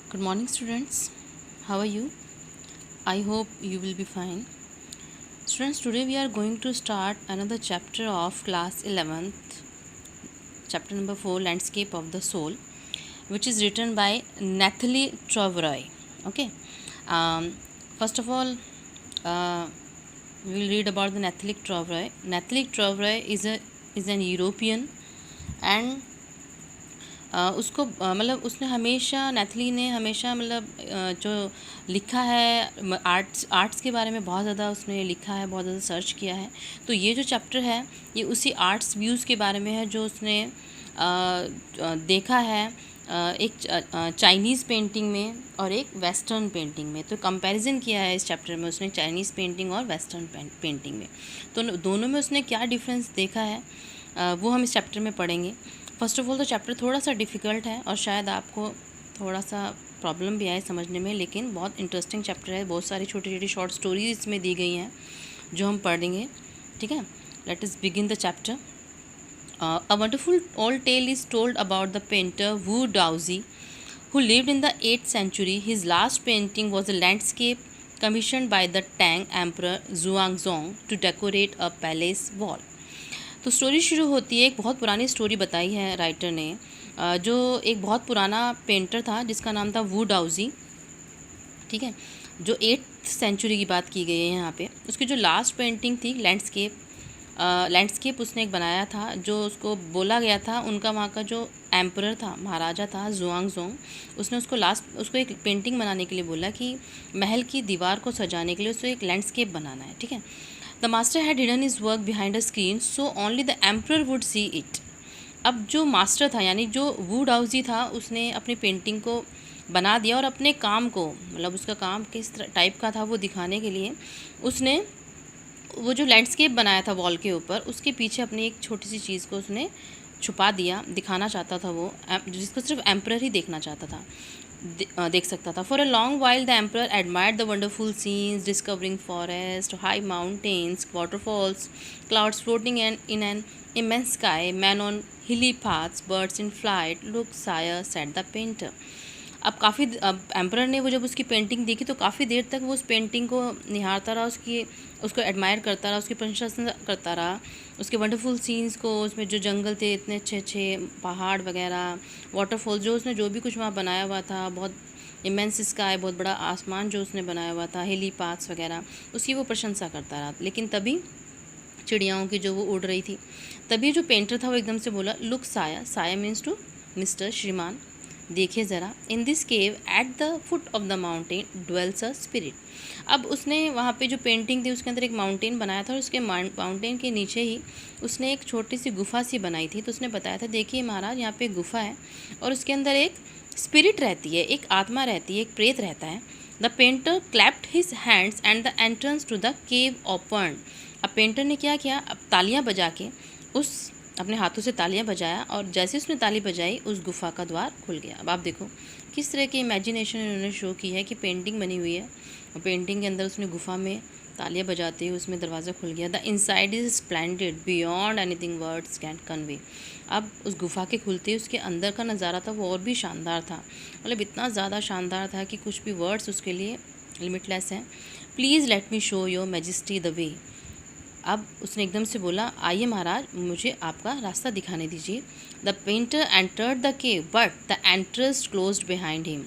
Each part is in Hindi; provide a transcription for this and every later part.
Good morning, students. How are you? I hope you will be fine. Students, today we are going to start another chapter of class 11th, chapter number 4, Landscape of the Soul, which is written by Nathalie Troveroy. Okay. Um, First of all, uh, we will read about the Nathalie Troveroy. Nathalie Troveroy is an European and उसको मतलब उसने हमेशा नैथली ने हमेशा मतलब जो लिखा है आर्ट्स के बारे में बहुत ज़्यादा उसने लिखा है, बहुत ज़्यादा सर्च किया है। तो ये जो चैप्टर है ये उसी आर्ट्स व्यूज़ के बारे में है जो उसने देखा है एक चाइनीज़ पेंटिंग में और एक वेस्टर्न पेंटिंग में। तो कंपैरिजन किया है इस चैप्टर में उसने चाइनीज़ पेंटिंग और वेस्टर्न पेंटिंग में। तो दोनों में उसने क्या डिफरेंस देखा है वो हम इस चैप्टर में पढ़ेंगे। फर्स्ट ऑफ ऑल तो चैप्टर थोड़ा सा डिफ़िकल्ट है और शायद आपको थोड़ा सा प्रॉब्लम भी आए समझने में, लेकिन बहुत इंटरेस्टिंग चैप्टर है। बहुत सारी छोटी छोटी शॉर्ट स्टोरीज इसमें दी गई हैं जो हम पढ़ेंगे। ठीक है, let us begin the chapter. A wonderful old tale is told about the painter Wu Daozi who lived in the 8th century. His last painting was a landscape commissioned by the Tang Emperor Zhuangzong to decorate a palace wall. तो स्टोरी शुरू होती है, एक बहुत पुरानी स्टोरी बताई है राइटर ने, जो एक बहुत पुराना पेंटर था जिसका नाम था वू डाउजी। ठीक है, जो 8th सेंचुरी की बात की गई है यहाँ पे। उसकी जो लास्ट पेंटिंग थी लैंडस्केप उसने एक बनाया था, जो उसको बोला गया था उनका वहाँ का जो एम्परर था, महाराजा था जुआंगजोंग, उसने उसको एक पेंटिंग बनाने के लिए बोला कि महल की दीवार को सजाने के लिए उसको एक लैंडस्केप बनाना है। ठीक है, the master had hidden his work behind a screen so only the emperor would see it. अब जो मास्टर था यानी जो वू डाउजी था उसने अपनी पेंटिंग को बना दिया और अपने काम को, मतलब उसका काम किस टाइप का था वो दिखाने के लिए उसने वो जो लैंडस्केप बनाया था वॉल के ऊपर, उसके पीछे अपनी एक छोटी सी चीज़ को उसने छुपा दिया। दिखाना चाहता था वो, जिसको सिर्फ एम्परर ही देखना चाहता था, देख सकता था। For a long while the emperor admired the wonderful scenes discovering forest, high mountains, waterfalls, clouds floating and in an immense sky, men on hilly paths, birds in flight. Look, sire, said the painter. अब एम्परर ने वो जब उसकी पेंटिंग देखी तो काफ़ी देर तक वो उस पेंटिंग को निहारता रहा, उसको एडमायर करता रहा, उसकी प्रशंसा करता रहा, उसके वंडरफुल सीन्स को, उसमें जो जंगल थे इतने अच्छे अच्छे पहाड़ वगैरह, वाटरफॉल, जो उसने जो भी कुछ वहाँ बनाया हुआ था, बहुत इमेंस स्काई, बहुत बड़ा आसमान जो उसने बनाया हुआ था, हिली पाथ्स वगैरह, उसकी वो प्रशंसा करता रहा। लेकिन तभी चिड़ियाओं की जो वो उड़ रही थी, तभी जो पेंटर था वो एकदम से बोला, लुक साया, साया मीन्स टू मिस्टर, श्रीमान, देखिए ज़रा, in this cave at the foot of the mountain dwells a spirit. अब उसने वहाँ पे जो पेंटिंग थी उसके अंदर एक माउंटेन बनाया था और उसके माउंटेन के नीचे ही उसने एक छोटी सी गुफा सी बनाई थी। तो उसने बताया था, देखिए महाराज, यहाँ पे एक गुफा है और उसके अंदर एक स्पिरिट रहती है, एक आत्मा रहती है, एक प्रेत रहता है। The painter clapped his hands and the entrance to the cave open. अब पेंटर ने क्या किया, अब तालियां बजा के अपने हाथों से तालियां बजाया और जैसे उसने ताली बजाई उस गुफा का द्वार खुल गया। अब आप देखो किस तरह की इमेजिनेशन इन्होंने शो की है कि पेंटिंग बनी हुई है और पेंटिंग के अंदर उसने गुफा में तालियां बजाते हुए उसमें दरवाज़ा खुल गया। The inside is splendid beyond anything words can convey. अब उस गुफा के खुलते ही उसके अंदर का नज़ारा था वो और भी शानदार था, मतलब इतना ज़्यादा शानदार था कि कुछ भी वर्ड्स उसके लिए लिमिटलेस हैं। Please let me show your majesty the way. अब उसने एकदम से बोला, आइए महाराज, मुझे आपका रास्ता दिखाने दीजिए। The painter entered the cave but the entrance closed behind him.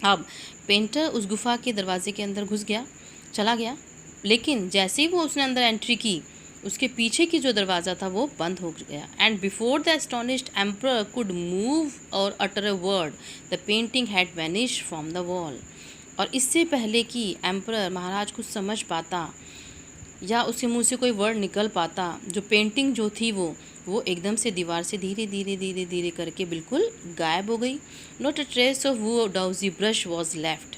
अब पेंटर उस गुफा के दरवाजे के अंदर घुस गया, चला गया, लेकिन जैसे ही वो उसने अंदर एंट्री की उसके पीछे की जो दरवाज़ा था वो बंद हो गया। And before the astonished emperor could move or utter a word the painting had vanished from the wall. और इससे पहले कि एम्परर महाराज कुछ समझ पाता या उसके मुंह से कोई वर्ड निकल पाता, जो पेंटिंग जो थी वो एकदम से दीवार से धीरे धीरे धीरे धीरे करके बिल्कुल गायब हो गई। Not a trace of Wu Daozi brush was left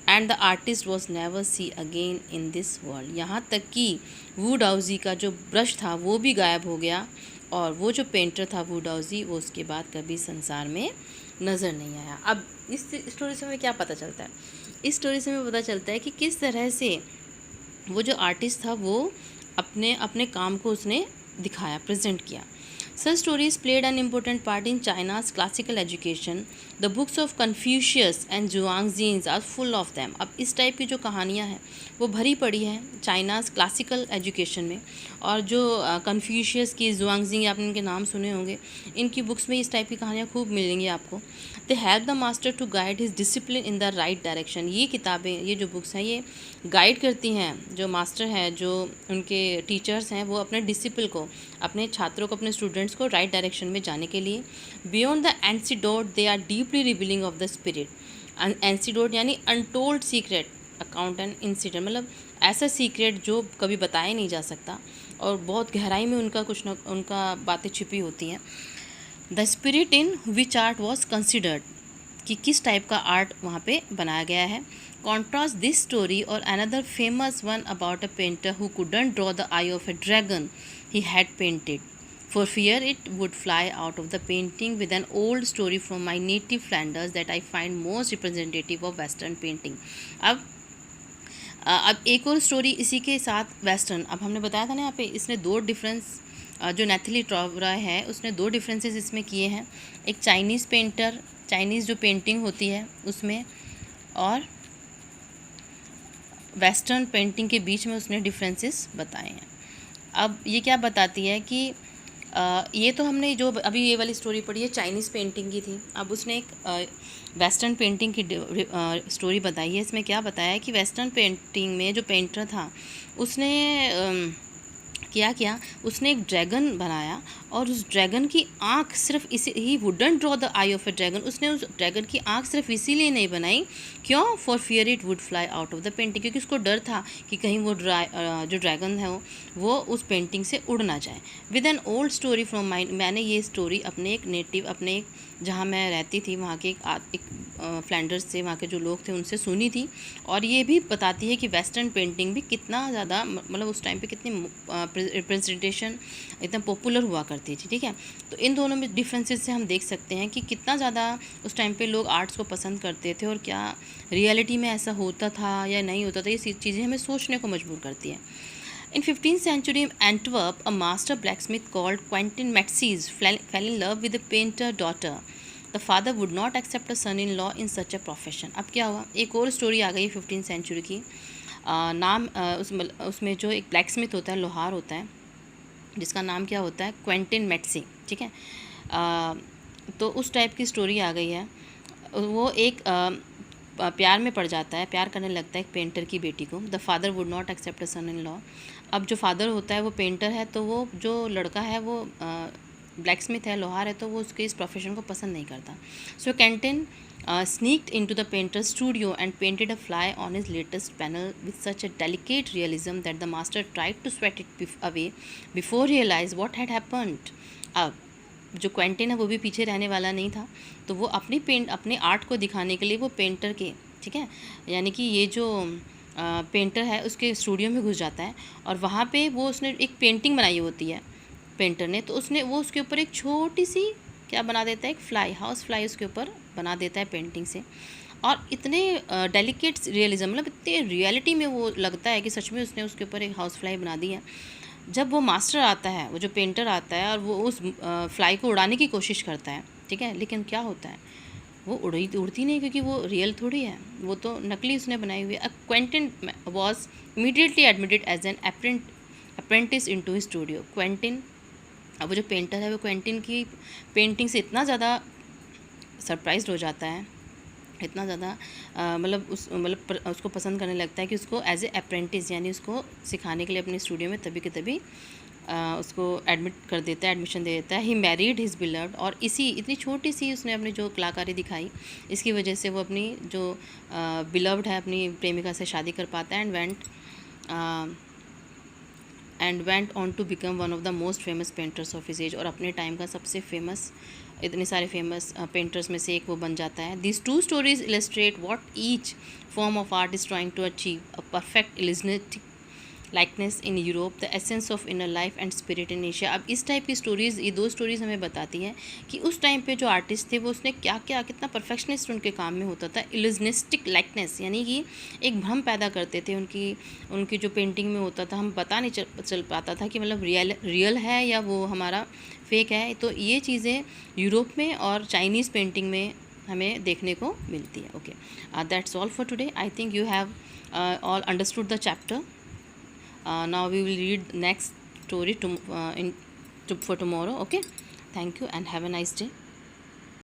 and the artist was never see again in this world. यहाँ तक कि वू डाउजी का जो ब्रश था वो भी गायब हो गया और वो जो पेंटर था वू डाउजी, वो उसके बाद कभी संसार में नज़र नहीं आया। अब इस स्टोरी से हमें क्या पता चलता है? इस स्टोरी से हमें पता चलता है कि किस तरह से वो जो आर्टिस्ट था वो अपने अपने काम को उसने दिखाया, प्रेजेंट किया। Such stories played an important part in China's classical education. The books of Confucius and Zhuangzi are full of them. अब इस टाइप की जो कहानियाँ हैं वो भरी पड़ी हैं चाइनाज़ क्लासिकल एजुकेशन में, और जो कन्फ्यूशियस की, जुआंगजी, आपने इनके नाम सुने होंगे, इनकी बुक्स में इस टाइप की कहानियाँ खूब मिलेंगी आपको. They help the master to guide his discipline in the right direction. ये किताबें, ये जो बुक्स हैं, ये गाइड करती हैं जो मास्टर हैं, जो उनके टीचर्स हैं, वो अपने डिसिप्लिन को, अपने छात्रों को, अपने स्टूडेंट्स को राइट डायरेक्शन में जाने के लिए. Beyond the anecdote they are deeply revealing of the spirit. Anecdote यानी untold secret, account and incident, मतलब ऐसा सीक्रेट जो कभी बताया नहीं जा सकता और बहुत गहराई में उनका कुछ न उनका बातें छिपी होती हैं. The spirit in which art was considered, कि किस टाइप का आर्ट वहाँ पे बनाया गया है. कॉन्ट्रास्ट दिस स्टोरी और another famous one about a painter who couldn't draw the I of a dragon he had painted for fear it would fly out of the painting, with an old story from my native Flanders that I find most representative of Western painting. अब एक और स्टोरी इसी के साथ वेस्टर्न. अब हमने बताया था ना यहाँ पे इसने दो डिफरेंस, जो नैथली ट्रॉवरा है उसने दो डिफरेंसेस इसमें किए हैं. एक चाइनीज़ पेंटर, चाइनीज़ जो पेंटिंग होती है उसमें, और वेस्टर्न पेंटिंग के बीच में उसने डिफरेंसेस बताए हैं. अब ये क्या बताती है कि ये तो हमने जो अभी ये वाली स्टोरी पढ़ी है चाइनीज़ पेंटिंग की थी. अब उसने एक वेस्टर्न पेंटिंग की स्टोरी बताई है. इसमें क्या बताया है कि वेस्टर्न पेंटिंग में जो पेंटर था उसने क्या किया, उसने एक ड्रैगन बनाया और उस ड्रैगन की आँख सिर्फ इसी, ही wouldn't draw the I of A dragon, उसने उस ड्रैगन की आँख सिर्फ इसीलिए नहीं बनाई, क्यों, for fear it would fly out of the painting, क्योंकि उसको डर था कि कहीं वो जो ड्रैगन है वो उस पेंटिंग से उड़ ना जाए. With an old story from mind, मैंने ये स्टोरी अपने एक नेटिव, अपने एक जहाँ मैं रहती थी वहाँ के एक फ्लैंडर्स से, वहाँ के जो लोग थे उनसे सुनी थी. और ये भी बताती है कि वेस्टर्न पेंटिंग भी कितना ज़्यादा, मतलब उस टाइम पे कितनी रिप्रेजेंटेशन इतना पॉपुलर हुआ करती थी. ठीक है, तो इन दोनों में डिफरेंसेस से हम देख सकते हैं कि कितना ज़्यादा उस टाइम पे लोग आर्ट्स को पसंद करते थे और क्या रियलिटी में ऐसा होता था या नहीं होता था. ये चीज़ें हमें सोचने को मजबूर करती हैं. In 15th century Antwerp, a master blacksmith called Quentin Matsys fell in love with a painter daughter. The father would not accept a son-in-law in such a profession. अब क्या हुआ, एक और स्टोरी आ गई 15th सेंचुरी की. उसमें जो एक ब्लैकस्मिथ होता है, लोहार होता है, जिसका नाम क्या होता है, क्वेंटिन मैट्सी. ठीक है, तो उस टाइप की स्टोरी आ गई है. वो एक प्यार में पड़ जाता है, प्यार करने लगता है एक पेंटर की बेटी को. The father would not accept a son in law. अब जो फादर होता है वो पेंटर है, तो वो जो लड़का है वो ब्लैकस्मिथ है, लोहार है, तो वो उसके इस प्रोफेशन को पसंद नहीं करता. सो canteen sneaked into the painter's studio and painted a fly on his latest panel with such a delicate realism that the master tried to sweat it away before realize what had happened. अब जो क्वेंटिन है वो भी पीछे रहने वाला नहीं था, तो वो अपने आर्ट को दिखाने के लिए वो पेंटर के, ठीक है, यानी कि ये जो पेंटर है उसके स्टूडियो में घुस जाता है. और वहाँ पे वो उसने एक पेंटिंग बनाई होती है पेंटर ने, तो उसके ऊपर एक छोटी सी क्या बना देता है, एक फ्लाई, हाउस फ्लाई उसके ऊपर बना देता है पेंटिंग से. और इतने डेलिकेट रियलिज्म, मतलब इतने रियलिटी में वो लगता है कि सच में उसने उसके ऊपर एक हाउस फ्लाई बना दी है. जब वो मास्टर आता है, वो जो पेंटर आता है और वो उस फ्लाई को उड़ाने की कोशिश करता है, ठीक है, लेकिन क्या होता है, वो उड़ती नहीं, क्योंकि वो रियल थोड़ी है, वो तो नकली उसने बनाई हुई है. Quentin was immediately admitted as an apprentice into his studio. Quentin, अब वो जो पेंटर है वो क्वेंटिन की पेंटिंग से इतना ज़्यादा सरप्राइज्ड हो जाता है, इतना ज़्यादा मतलब उसको पसंद करने लगता है कि उसको एज ए अप्रेंटिस, यानी उसको सिखाने के लिए अपने स्टूडियो में तभी के तभी उसको एडमिट कर देता है, एडमिशन दे देता है. ही मैरिड हिज बिलव्ड, और इतनी छोटी सी उसने अपनी जो कलाकारी दिखाई, इसकी वजह से वो अपनी जो बिलव्ड है, अपनी प्रेमिका से शादी कर पाता है. And went on to become one of the most famous painters of his age, और अपने टाइम का सबसे फेमस, इतने सारे फेमस पेंटर्स में से एक वो बन जाता है. This two stories illustrate what each form of art is trying to achieve, a perfect likeness in Europe, the essence of inner life and spirit in Asia. अब इस टाइप की स्टोरीज़, ये दो स्टोरीज़ हमें बताती हैं कि उस टाइम पे जो आर्टिस्ट थे वो उसने क्या क्या, कितना परफेक्शनिस्ट उनके काम में होता था। इल्यूजनिस्टिक लाइकनेस यानी कि एक भ्रम पैदा करते थे उनकी उनकी जो पेंटिंग में होता था, हम पता नहीं चल पाता था कि मतलब रियल है या वो हमारा फेक है। तो ये चीज़ें यूरोप में और चाइनीज़ पेंटिंग में हमें देखने को मिलती है। Okay, that's all for today. I think you have all understood the chapter. Now we will read next story for tomorrow. Okay, thank you and have a nice day.